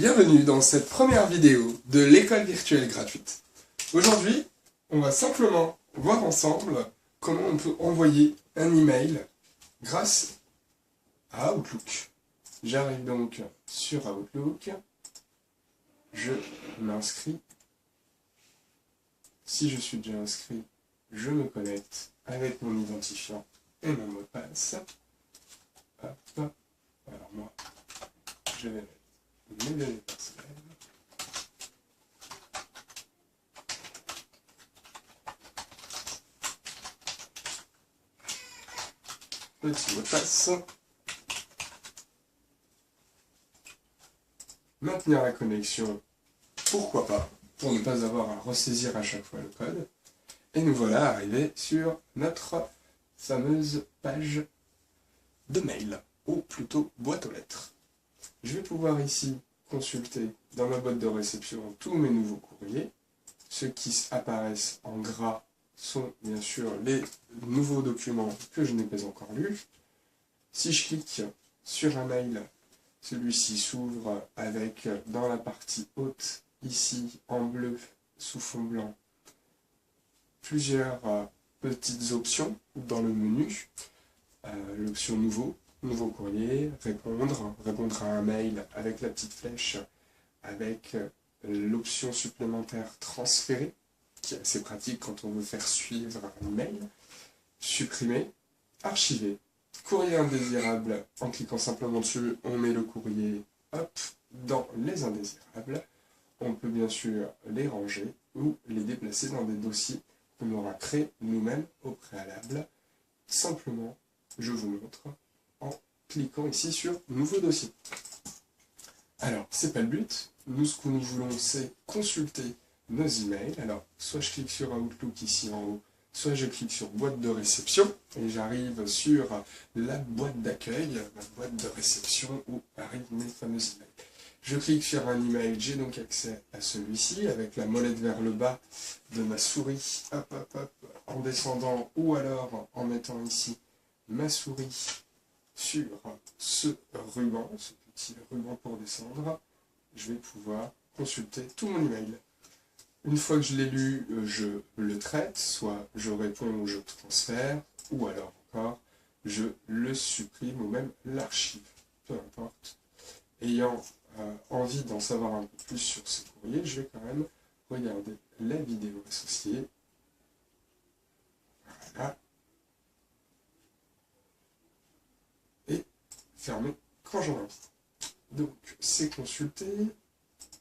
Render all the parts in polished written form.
Bienvenue dans cette première vidéo de l'école virtuelle gratuite. Aujourd'hui, on va simplement voir ensemble comment on peut envoyer un email grâce à Outlook. J'arrive donc sur Outlook, je m'inscris. Si je suis déjà inscrit, je me connecte avec mon identifiant et mon mot de passe. Hop. Alors moi, je vais mettre mes données personnelles. Petit mot de passe. Maintenir la connexion, pourquoi pas, pour ne pas avoir à ressaisir à chaque fois le code. Et nous voilà arrivés sur notre fameuse page de mail, ou plutôt boîte aux lettres. Je vais pouvoir ici consulter dans ma boîte de réception tous mes nouveaux courriers. Ceux qui apparaissent en gras sont bien sûr les nouveaux documents que je n'ai pas encore lus. Si je clique sur un mail, celui-ci s'ouvre avec, dans la partie haute, ici en bleu, sous fond blanc, plusieurs petites options dans le menu. L'option nouveau courrier, répondre à un mail avec la petite flèche, avec l'option supplémentaire transférer, qui est assez pratique quand on veut faire suivre un email, supprimer, archiver, courrier indésirable, en cliquant simplement dessus, on met le courrier, hop, dans les indésirables. On peut bien sûr les ranger ou les déplacer dans des dossiers qu'on aura créés nous-mêmes au préalable. Simplement, je vous montre en cliquant ici sur Nouveau dossier. Alors, c'est pas le but. Nous, ce que nous voulons, c'est consulter nos emails. Alors, soit je clique sur Outlook ici en haut, soit je clique sur boîte de réception et j'arrive sur la boîte d'accueil, la boîte de réception où arrivent mes fameux emails. Je clique sur un email, j'ai donc accès à celui-ci avec la molette vers le bas de ma souris, hop, en descendant ou alors en mettant ici ma souris sur ce ruban, ce petit ruban pour descendre. Je vais pouvoir consulter tout mon email. Une fois que je l'ai lu, je le traite, soit je réponds ou je transfère, ou alors encore, je le supprime ou même l'archive, peu importe. Ayant envie d'en savoir un peu plus sur ce courrier, je vais quand même regarder la vidéo associée. Voilà. Et fermer quand j'en ai envie. Donc, c'est consulté.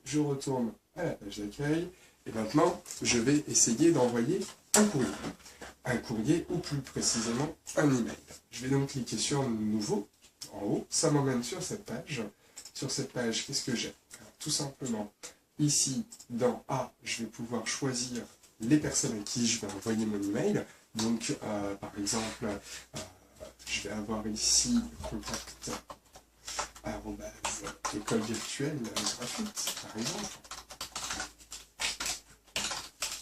Je retourne à la page d'accueil. Et maintenant, je vais essayer d'envoyer un courrier. Un courrier, ou plus précisément, un email. Je vais donc cliquer sur Nouveau, en haut. Ça m'emmène sur cette page. Sur cette page, qu'est-ce que j'ai? Tout simplement, ici, dans A, je vais pouvoir choisir les personnes à qui je vais envoyer mon email. Donc, par exemple, je vais avoir ici contact école virtuelle gratuite, par exemple.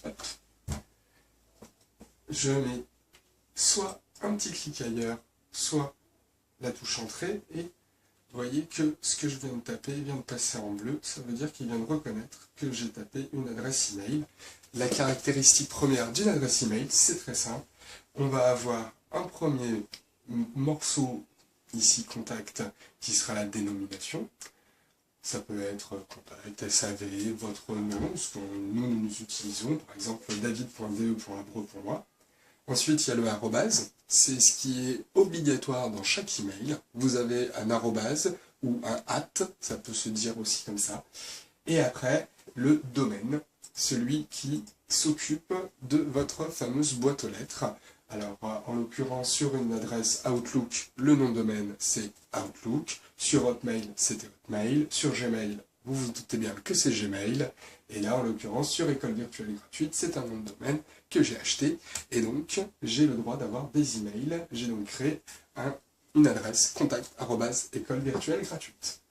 Hop. Je mets soit un petit clic ailleurs, soit la touche entrée, et vous voyez que ce que je viens de taper vient de passer en bleu. Ça veut dire qu'il vient de reconnaître que j'ai tapé une adresse email. La caractéristique première d'une adresse email, c'est très simple. On va avoir un premier morceau, ici contact, qui sera la dénomination. Ça peut être contact, SAV, votre nom, ce que nous utilisons, par exemple david.de.abreu.moi. Ensuite, il y a le arrobase, c'est ce qui est obligatoire dans chaque email. Vous avez un arrobase ou un @, ça peut se dire aussi comme ça. Et après, le domaine, celui qui s'occupe de votre fameuse boîte aux lettres. Alors, en l'occurrence, sur une adresse Outlook, le nom de domaine, c'est Outlook. Sur Hotmail, c'était Hotmail. Sur Gmail, vous vous doutez bien que c'est Gmail. Et là, en l'occurrence, sur École virtuelle gratuite, c'est un nom de domaine que j'ai acheté. Et donc, j'ai le droit d'avoir des emails. J'ai donc créé une adresse contact@école virtuelle gratuite.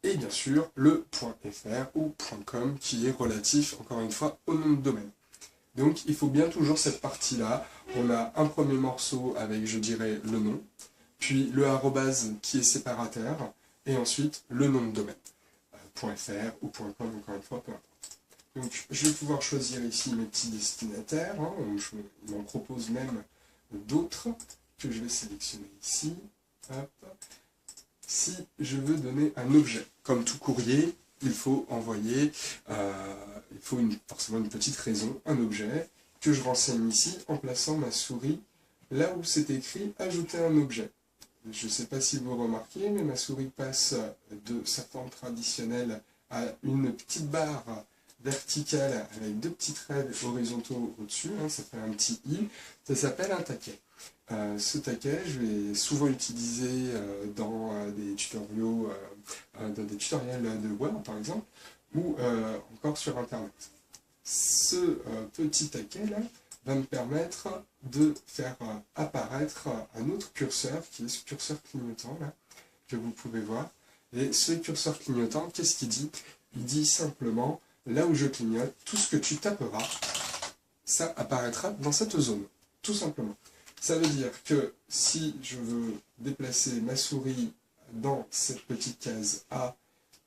Et bien sûr, le .fr ou .com qui est relatif, encore une fois, au nom de domaine. Donc, il faut bien toujours cette partie-là. On a un premier morceau avec, je dirais, le nom, puis le arrobase qui est séparateur, et ensuite le nom de domaine, .fr ou .com, encore une fois, peu importe. Donc je vais pouvoir choisir ici mes petits destinataires, hein, je m'en propose même d'autres que je vais sélectionner ici. Hop. Si je veux donner un objet, comme tout courrier, il faut envoyer, il faut forcément une petite raison, un objet, que je renseigne ici en plaçant ma souris là où c'est écrit « Ajouter un objet ». Je ne sais pas si vous remarquez, mais ma souris passe de sa forme traditionnelle à une petite barre verticale avec deux petits traits horizontaux au-dessus, hein, ça fait un petit i, ça s'appelle un taquet. Ce taquet, je vais souvent utiliser dans des tutoriels de Word par exemple, ou encore sur Internet. Ce petit taquet-là va me permettre de faire apparaître un autre curseur, qui est ce curseur clignotant là, que vous pouvez voir. Et ce curseur clignotant, qu'est-ce qu'il dit? Il dit simplement, là où je clignote, tout ce que tu taperas, ça apparaîtra dans cette zone, tout simplement. Ça veut dire que si je veux déplacer ma souris dans cette petite case A,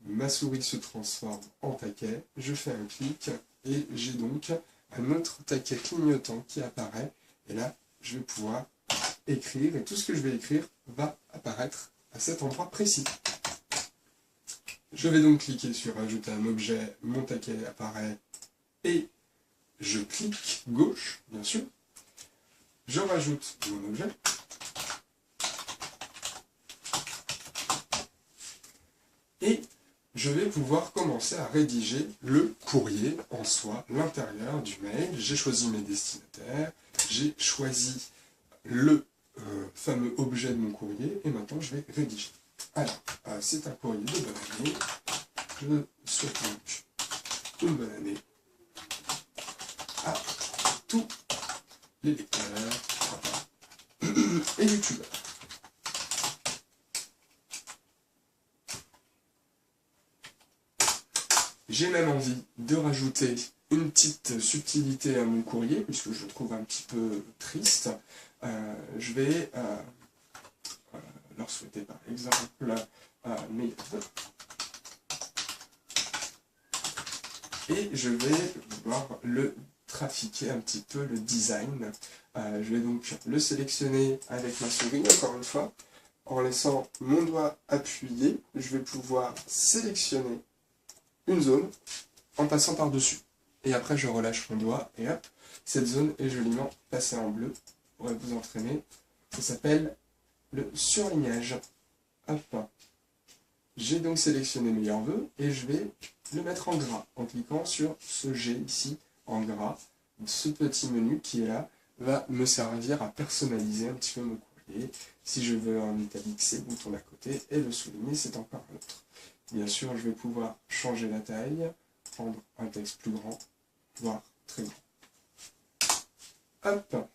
ma souris se transforme en taquet, je fais un clic et j'ai donc un autre taquet clignotant qui apparaît. Et là, je vais pouvoir écrire et tout ce que je vais écrire va apparaître à cet endroit précis. Je vais donc cliquer sur ajouter un objet, mon taquet apparaît et je clique gauche, bien sûr. Je rajoute mon objet. Et je vais pouvoir commencer à rédiger le courrier en soi, l'intérieur du mail. J'ai choisi mes destinataires, j'ai choisi le fameux objet de mon courrier et maintenant je vais rédiger. Alors, c'est un courrier de bonne année. Je souhaite donc une bonne année à tous les lecteurs et youtubeurs. J'ai même envie de rajouter une petite subtilité à mon courrier, puisque je le trouve un petit peu triste. Je vais leur souhaiter par exemple mes vœux. Et je vais pouvoir le trafiquer un petit peu, le design. Je vais donc le sélectionner avec ma souris, encore une fois. En laissant mon doigt appuyé, je vais pouvoir sélectionner une zone en passant par-dessus. Et après, je relâche mon doigt et hop, cette zone est joliment passée en bleu. Vous pourrez vous entraîner. Ça s'appelle le surlignage. Hop. J'ai donc sélectionné meilleur vœu et je vais le mettre en gras en cliquant sur ce G ici en gras. Ce petit menu qui est là va me servir à personnaliser un petit peu mon courrier. Si je veux en italique, c'est le bouton d'à côté et le souligner, c'est encore un autre. Bien sûr, je vais pouvoir changer la taille, prendre un texte plus grand, voire très grand. Hop.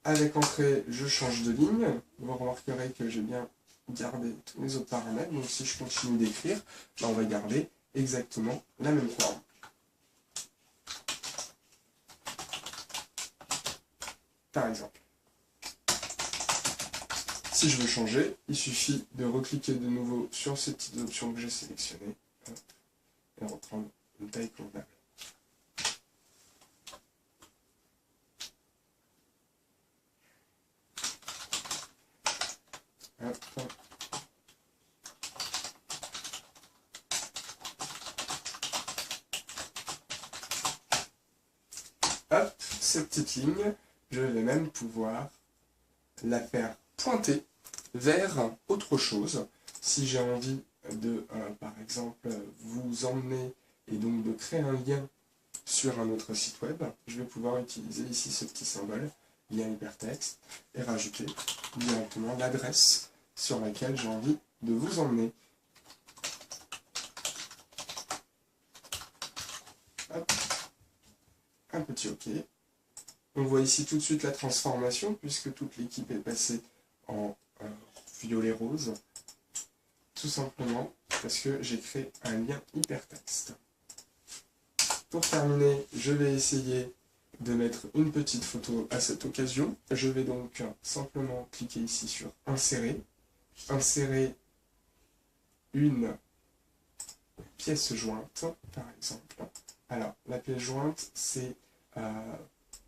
Avec entrée, je change de ligne. Vous remarquerez que j'ai bien gardé tous les autres paramètres. Donc si je continue d'écrire, on va garder exactement la même forme. Par exemple. Si je veux changer, il suffit de recliquer de nouveau sur ces petites options que j'ai sélectionnées et reprendre une taille convenable. Hop, cette petite ligne, je vais même pouvoir la faire pointer vers autre chose. Si j'ai envie de, par exemple, vous emmener et donc de créer un lien sur un autre site web, je vais pouvoir utiliser ici ce petit symbole, lien hypertexte, et rajouter directement l'adresse sur laquelle j'ai envie de vous emmener. Hop. Un petit OK. On voit ici tout de suite la transformation, puisque toute l'équipe est passée en violet rose, tout simplement parce que j'ai créé un lien hypertexte. Pour terminer, je vais essayer de mettre une petite photo à cette occasion. Je vais donc simplement cliquer ici sur insérer, insérer une pièce jointe, par exemple. Alors, la pièce jointe,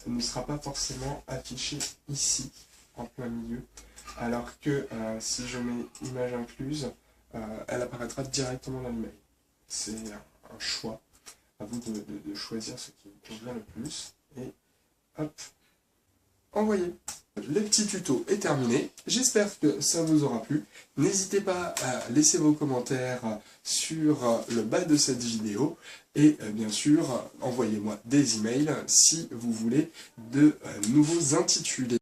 ne sera pas forcément affichée ici, en plein milieu, alors que si je mets image incluse, elle apparaîtra directement dans l'email. C'est un choix, à vous de choisir ce qui vous convient le plus, et hop, envoyer. Le petit tuto est terminé, j'espère que ça vous aura plu. N'hésitez pas à laisser vos commentaires sur le bas de cette vidéo et bien sûr, envoyez-moi des emails si vous voulez de nouveaux intitulés.